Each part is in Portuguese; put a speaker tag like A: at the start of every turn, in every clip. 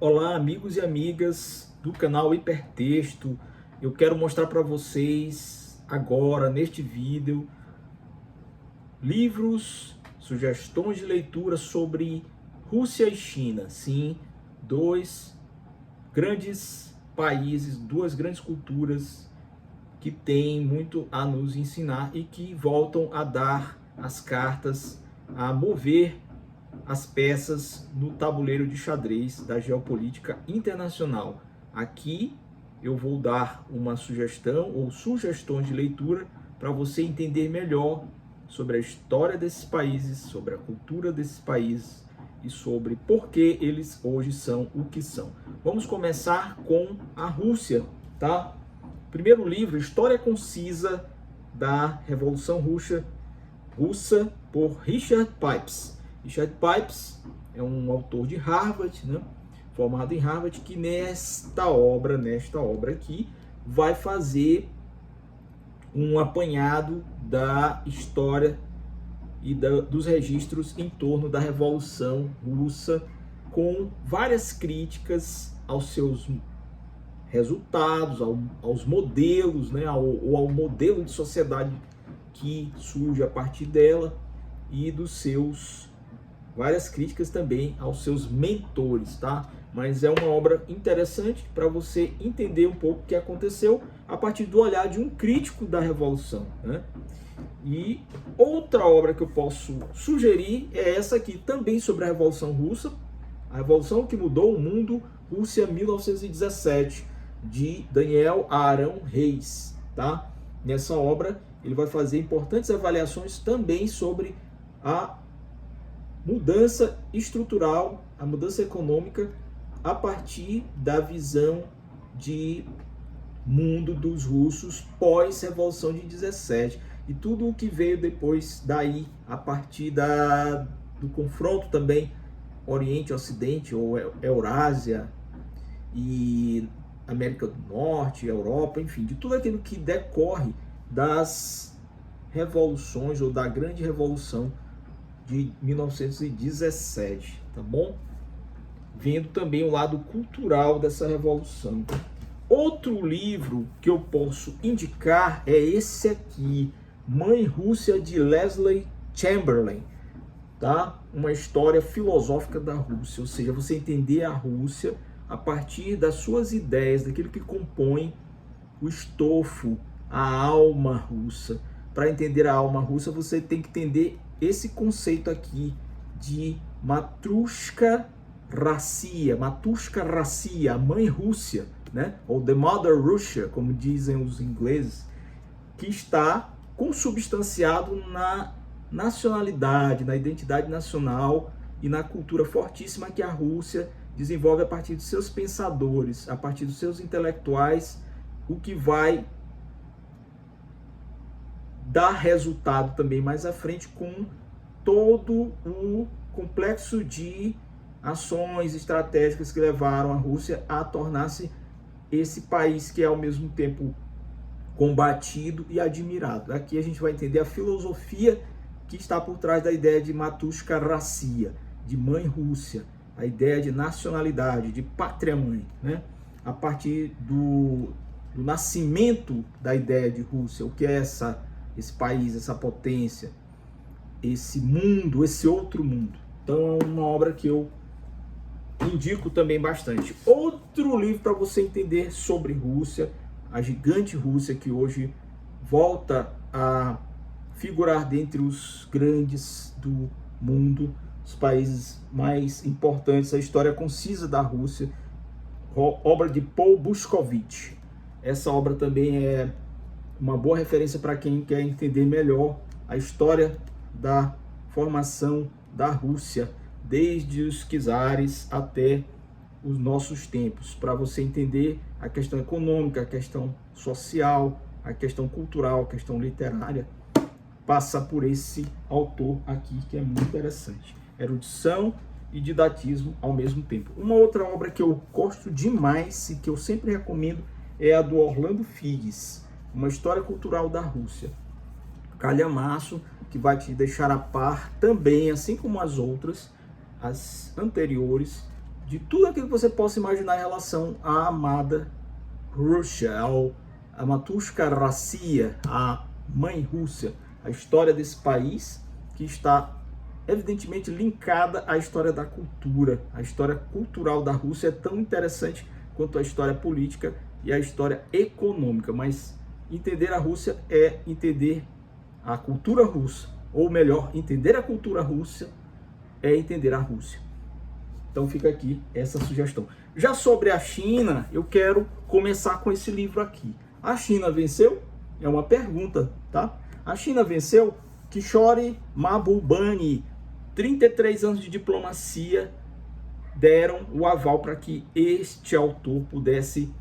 A: Olá, amigos e amigas do canal Hipertexto. Eu quero mostrar para vocês agora, neste vídeo, livros, sugestões de leitura sobre Rússia e China. Sim, dois grandes países, duas grandes culturas que têm muito a nos ensinar e que voltam a dar as cartas, a mover as peças no tabuleiro de xadrez da geopolítica internacional. Aqui eu vou dar uma sugestão ou sugestões de leitura para você entender melhor sobre a história desses países, sobre a cultura desses países e sobre por que eles hoje são o que são. Vamos começar com a Rússia, tá? Primeiro livro, História Concisa da Revolução Russa, por Richard Pipes. Richard Pipes é um autor de Harvard, né? Formado em Harvard, que nesta obra aqui, vai fazer um apanhado da história e dos registros em torno da Revolução Russa, com várias críticas aos seus resultados, aos modelos, né? ou ao modelo de sociedade que surge a partir dela, e dos seus várias críticas também aos seus mentores, tá? Mas é uma obra interessante para você entender um pouco o que aconteceu a partir do olhar de um crítico da Revolução, né? E outra obra que eu posso sugerir é essa aqui, também sobre a Revolução Russa, a Revolução que Mudou o Mundo, Rússia 1917, de Daniel Arão Reis, tá? Nessa obra ele vai fazer importantes avaliações também sobre a mudança estrutural, a mudança econômica a partir da visão de mundo dos russos pós-revolução de 17 e tudo o que veio depois daí, a partir do confronto também Oriente-Ocidente ou Eurásia e América do Norte, Europa, enfim, de tudo aquilo que decorre das revoluções ou da grande revolução de 1917, tá bom? Vendo também o lado cultural dessa revolução. Outro livro que eu posso indicar é esse aqui, Mãe Rússia, de Leslie Chamberlain, tá? Uma história filosófica da Rússia, ou seja, você entender a Rússia a partir das suas ideias, daquilo que compõe o estofo, a alma russa. Para entender a alma russa, você tem que entender esse conceito aqui de Matrushka Rassia, a mãe Rússia, né? Ou The Mother Russia, como dizem os ingleses, que está consubstanciado na nacionalidade, na identidade nacional e na cultura fortíssima que a Rússia desenvolve a partir dos seus pensadores, a partir dos seus intelectuais, o que vai dar resultado também mais à frente com todo o complexo de ações estratégicas que levaram a Rússia a tornar-se esse país que é ao mesmo tempo combatido e admirado. Aqui a gente vai entender a filosofia que está por trás da ideia de Matrushka Rassia, de mãe Rússia, a ideia de nacionalidade, de pátria-mãe, né? A partir do nascimento da ideia de Rússia, o que é esse país, essa potência, esse mundo, esse outro mundo. Então é uma obra que eu indico também bastante. Outro livro para você entender sobre Rússia, a gigante Rússia que hoje volta a figurar dentre os grandes do mundo, os países mais importantes, a história concisa da Rússia, obra de Paul Buzkovich. Essa obra também é uma boa referência para quem quer entender melhor a história da formação da Rússia, desde os czares até os nossos tempos, para você entender a questão econômica, a questão social, a questão cultural, a questão literária, passa por esse autor aqui, que é muito interessante. Erudição e didatismo ao mesmo tempo. Uma outra obra que eu gosto demais e que eu sempre recomendo é a do Orlando Figes, Uma História Cultural da Rússia. Calhamaço, que vai te deixar a par também, assim como as outras, as anteriores, de tudo aquilo que você possa imaginar em relação à amada Rússia, a Matushka Rossiya, a mãe Rússia, a história desse país que está evidentemente linkada à história da cultura. A história cultural da Rússia é tão interessante quanto a história política e a história econômica, mas entender a Rússia é entender a cultura russa, ou melhor, entender a cultura russa é entender a Rússia. Então fica aqui essa sugestão. Já sobre a China, eu quero começar com esse livro aqui. A China venceu? É uma pergunta, tá? A China venceu? Kishore Mahbubani, 33 anos de diplomacia, deram o aval para que este autor pudesse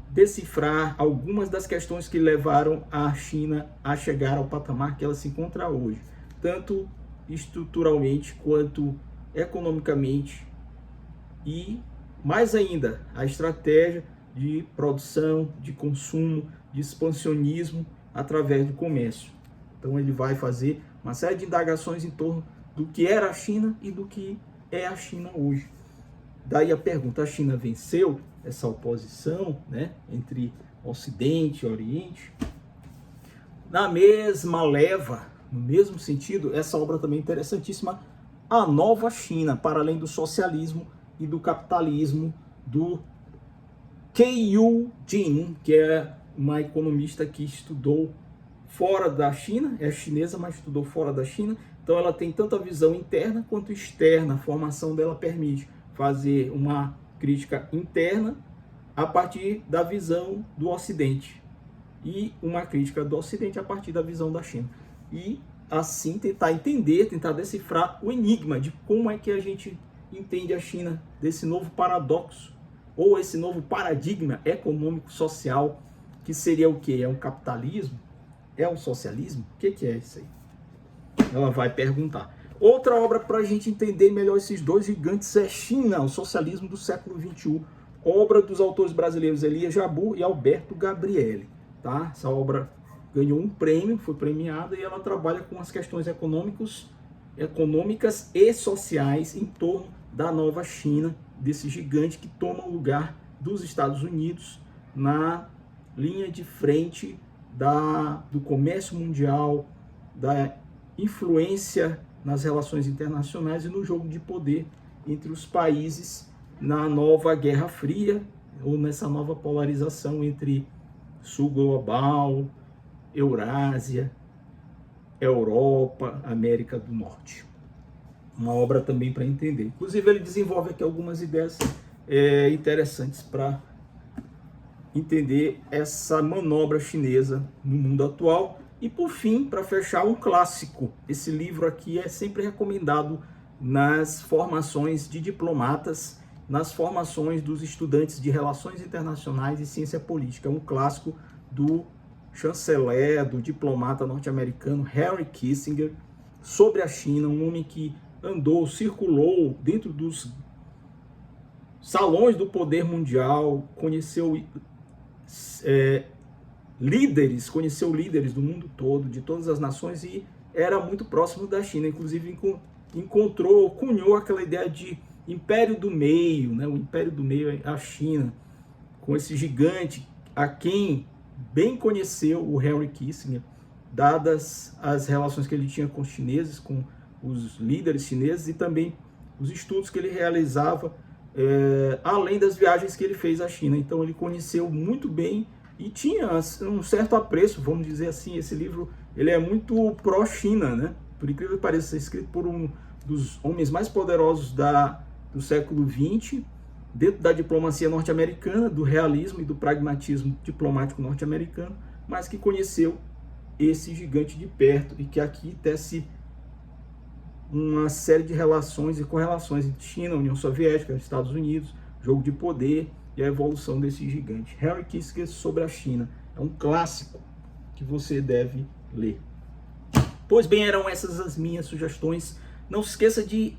A: decifrar algumas das questões que levaram a China a chegar ao patamar que ela se encontra hoje, tanto estruturalmente quanto economicamente, e mais ainda a estratégia de produção, de consumo, de expansionismo através do comércio. Então ele vai fazer uma série de indagações em torno do que era a China e do que é a China hoje. Daí a pergunta: a China venceu essa oposição, né, entre Ocidente e Oriente? Na mesma leva, no mesmo sentido, essa obra também é interessantíssima, A Nova China, para além do socialismo e do capitalismo, do Yu Jin, que é uma economista que estudou fora da China, é chinesa, mas estudou fora da China. Então ela tem tanto a visão interna quanto externa. A formação dela permite fazer uma crítica interna a partir da visão do Ocidente e uma crítica do Ocidente a partir da visão da China. E assim tentar entender, tentar decifrar o enigma de como é que a gente entende a China, desse novo paradoxo, ou esse novo paradigma econômico-social, que seria o quê? É um capitalismo? É um socialismo? O que é isso aí? Ela vai perguntar. Outra obra para a gente entender melhor esses dois gigantes é China, o socialismo do século XXI, obra dos autores brasileiros Elias Jabbour e Alberto Gabriele. Tá? Essa obra ganhou um prêmio, foi premiada, e ela trabalha com as questões econômicas e sociais em torno da nova China, desse gigante que toma o lugar dos Estados Unidos na linha de frente do comércio mundial, da influência nas relações internacionais e no jogo de poder entre os países na nova Guerra Fria, ou nessa nova polarização entre Sul global, Eurásia, Europa, América do Norte. Uma obra também para entender. Inclusive ele desenvolve aqui algumas ideias interessantes para entender essa manobra chinesa no mundo atual. E por fim, para fechar, um clássico. Esse livro aqui é sempre recomendado nas formações de diplomatas, nas formações dos estudantes de Relações Internacionais e Ciência Política. É um clássico do chanceler, do diplomata norte-americano Henry Kissinger, sobre a China, um homem que andou, circulou dentro dos salões do poder mundial, conheceu líderes do mundo todo, de todas as nações, e era muito próximo da China. Inclusive cunhou aquela ideia de Império do Meio, né? O Império do Meio é a China, com esse gigante a quem bem conheceu o Henry Kissinger, dadas as relações que ele tinha com os chineses, com os líderes chineses, e também os estudos que ele realizava, além das viagens que ele fez à China. Então ele conheceu muito bem e tinha um certo apreço, vamos dizer assim. Esse livro ele é muito pró-China, né? Por incrível que pareça, escrito por um dos homens mais poderosos do século XX, dentro da diplomacia norte-americana, do realismo e do pragmatismo diplomático norte-americano, mas que conheceu esse gigante de perto e que aqui tece uma série de relações e correlações entre China, União Soviética, Estados Unidos, jogo de poder e a evolução desse gigante. Henry Kissinger sobre a China é um clássico que você deve ler. Pois bem, eram essas as minhas sugestões. Não se esqueça de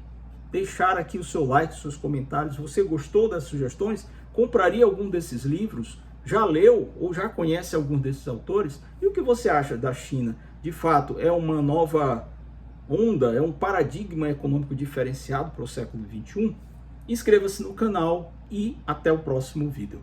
A: deixar aqui o seu like, seus comentários. Você gostou das sugestões? Compraria algum desses livros? Já leu ou já conhece algum desses autores? E o que você acha da China? De fato, é uma nova onda, é um paradigma econômico diferenciado para o século XXI? inscreva-se no canal e até o próximo vídeo.